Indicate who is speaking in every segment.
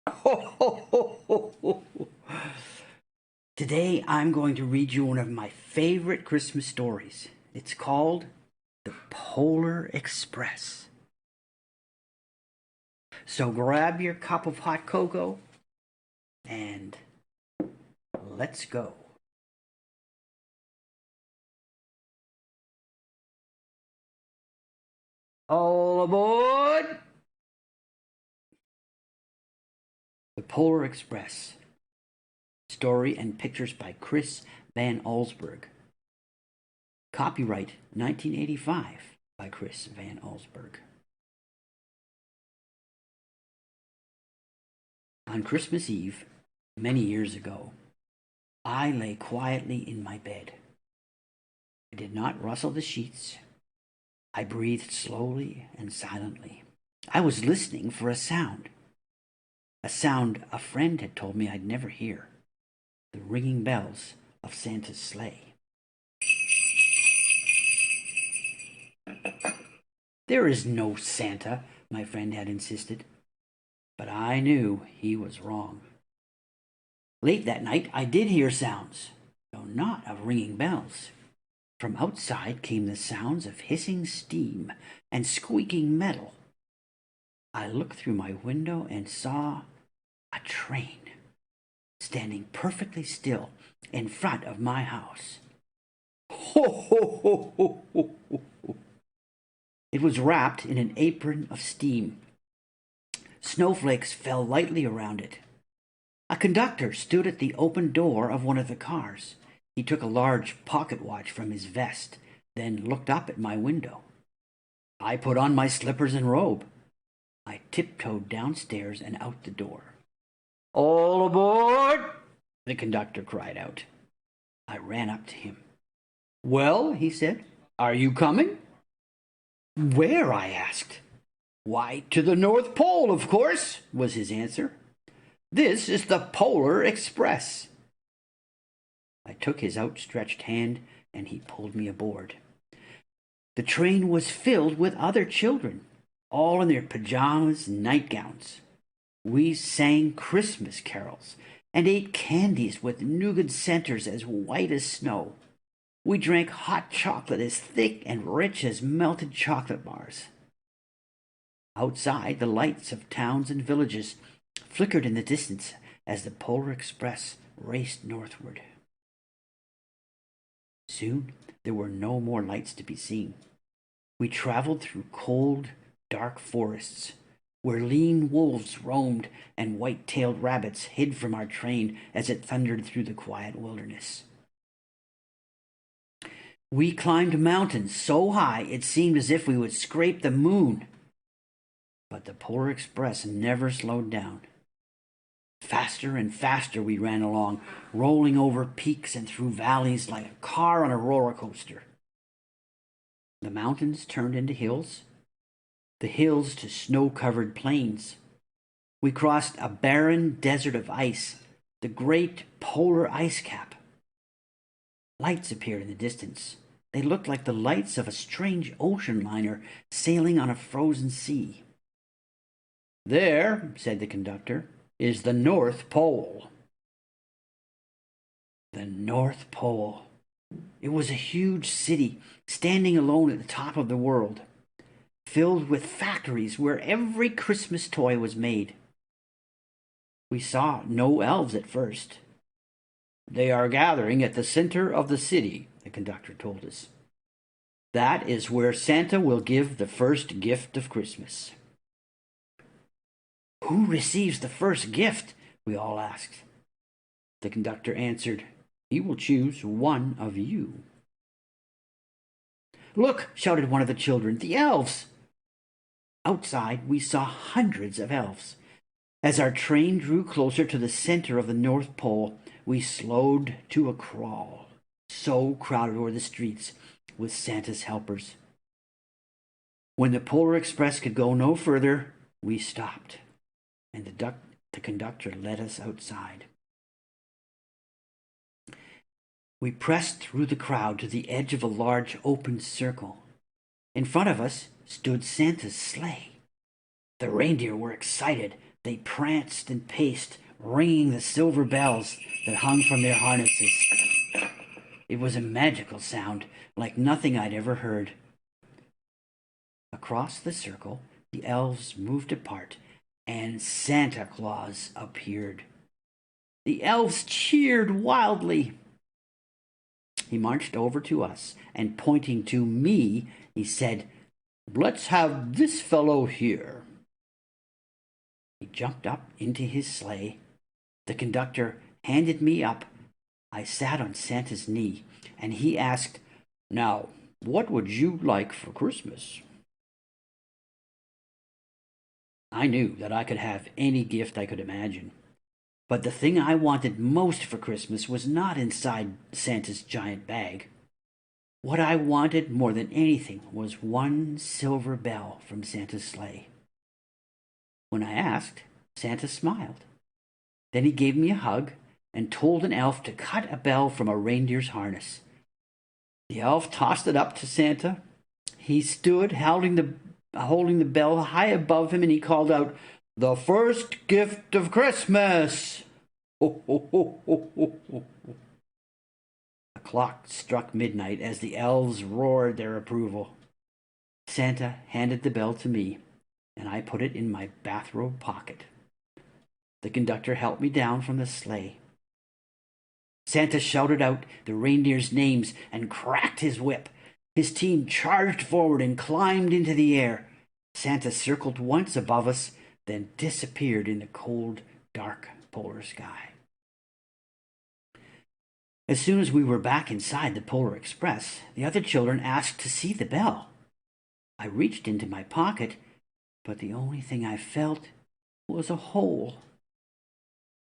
Speaker 1: Ho, ho, ho, ho, ho. Today I'm going to read you one of my favorite Christmas stories. It's called The Polar Express. So grab your cup of hot cocoa and let's go. All aboard! The Polar Express. Story and pictures by Chris Van Allsburg. Copyright 1985 by Chris Van Allsburg. On Christmas Eve, many years ago, I lay quietly in my bed. I did not rustle the sheets. I breathed slowly and silently. I was listening for a sound a friend had told me I'd never hear, the ringing bells of Santa's sleigh. There is no Santa, my friend had insisted, but I knew he was wrong. Late that night I did hear sounds, though not of ringing bells. From outside came the sounds of hissing steam and squeaking metal. I looked through my window and saw a train standing perfectly still in front of my house. Ho, ho, ho, ho, ho, ho. It was wrapped in an apron of steam. Snowflakes fell lightly around it. A conductor stood at the open door of one of the cars. He took a large pocket watch from his vest, then looked up at my window. I put on my slippers and robe. I tiptoed downstairs and out the door. All aboard! The conductor cried out. I ran up to him. Well, he said, are you coming? Where? I asked. Why, to the North Pole, of course, was his answer. This is the Polar Express. I took his outstretched hand and he pulled me aboard. The train was filled with other children, all in their pajamas and nightgowns. We sang Christmas carols and ate candies with nougat centers as white as snow. We drank hot chocolate as thick and rich as melted chocolate bars. Outside, the lights of towns and villages flickered in the distance as the Polar Express raced northward. Soon there were no more lights to be seen. We traveled through cold, dark forests, where lean wolves roamed and white-tailed rabbits hid from our train as it thundered through the quiet wilderness. We climbed mountains so high it seemed as if we would scrape the moon. But the Polar Express never slowed down. Faster and faster we ran along, rolling over peaks and through valleys like a car on a roller coaster. The mountains turned into hills, the hills to snow-covered plains. We crossed a barren desert of ice, the great polar ice cap. Lights appeared in the distance. They looked like the lights of a strange ocean liner sailing on a frozen sea. There, said the conductor, is the North Pole. The North Pole. It was a huge city, standing alone at the top of the world, filled with factories where every Christmas toy was made. We saw no elves at first. They are gathering at the center of the city, the conductor told us. That is where Santa will give the first gift of Christmas. Who receives the first gift? We all asked. The conductor answered, he will choose one of you. Look, shouted one of the children, the elves! Outside, we saw hundreds of elves. As our train drew closer to the center of the North Pole, we slowed to a crawl. So crowded were the streets with Santa's helpers. When the Polar Express could go no further, we stopped, and the conductor led us outside. We pressed through the crowd to the edge of a large open circle. In front of us stood Santa's sleigh. The reindeer were excited. They pranced and paced, ringing the silver bells that hung from their harnesses. It was a magical sound, like nothing I'd ever heard. Across the circle, the elves moved apart, and Santa Claus appeared. The elves cheered wildly. He marched over to us, and pointing to me, he said, "Let's have this fellow here." He jumped up into his sleigh. The conductor handed me up. I sat on Santa's knee, and he asked, "Now, what would you like for Christmas?" I knew that I could have any gift I could imagine. But the thing I wanted most for Christmas was not inside Santa's giant bag. What I wanted more than anything was one silver bell from Santa's sleigh. When I asked, Santa smiled. Then he gave me a hug and told an elf to cut a bell from a reindeer's harness. The elf tossed it up to Santa. He stood holding the bell high above him, and he called out, "The first gift of Christmas!" Ho, ho, ho, ho, ho, ho. The clock struck midnight as the elves roared their approval. Santa handed the bell to me, and I put it in my bathrobe pocket. The conductor helped me down from the sleigh. Santa shouted out the reindeers' names and cracked his whip. His team charged forward and climbed into the air. Santa circled once above us, then disappeared in the cold, dark polar sky. As soon as we were back inside the Polar Express, the other children asked to see the bell. I reached into my pocket, but the only thing I felt was a hole.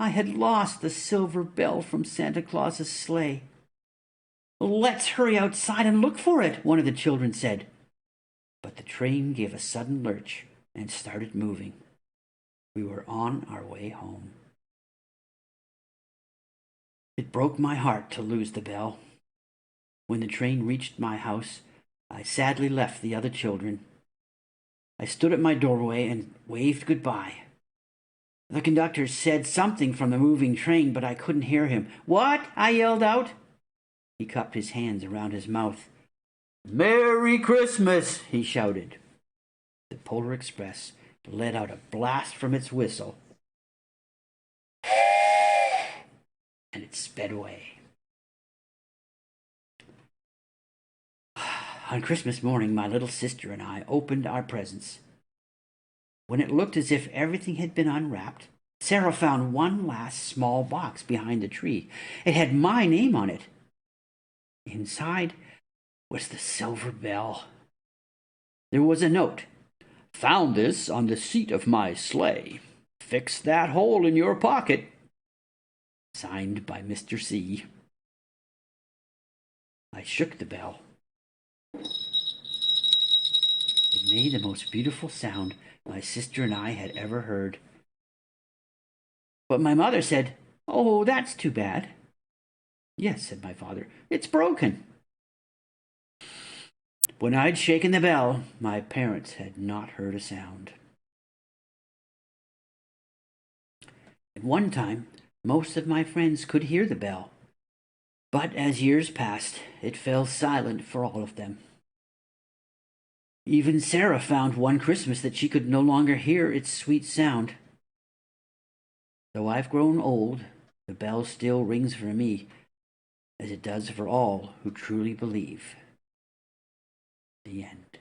Speaker 1: I had lost the silver bell from Santa Claus's sleigh. "Let's hurry outside and look for it," one of the children said. But the train gave a sudden lurch and started moving. We were on our way home. It broke my heart to lose the bell. When the train reached my house, I sadly left the other children. I stood at my doorway and waved goodbye. The conductor said something from the moving train, but I couldn't hear him. "What?" I yelled out. He cupped his hands around his mouth. "Merry Christmas!" he shouted. The Polar Express let out a blast from its whistle, and it sped away. On Christmas morning, my little sister and I opened our presents. When it looked as if everything had been unwrapped, Sarah found one last small box behind the tree. It had my name on it. Inside was the silver bell. There was a note. "Found this on the seat of my sleigh. Fix that hole in your pocket." Signed by Mr. C. I shook the bell. It made the most beautiful sound my sister and I had ever heard. But my mother said, "Oh, that's too bad." "Yes," said my father, "it's broken." When I'd shaken the bell, my parents had not heard a sound. At one time, most of my friends could hear the bell. But as years passed, it fell silent for all of them. Even Sarah found one Christmas that she could no longer hear its sweet sound. Though I've grown old, the bell still rings for me, as it does for all who truly believe. The end.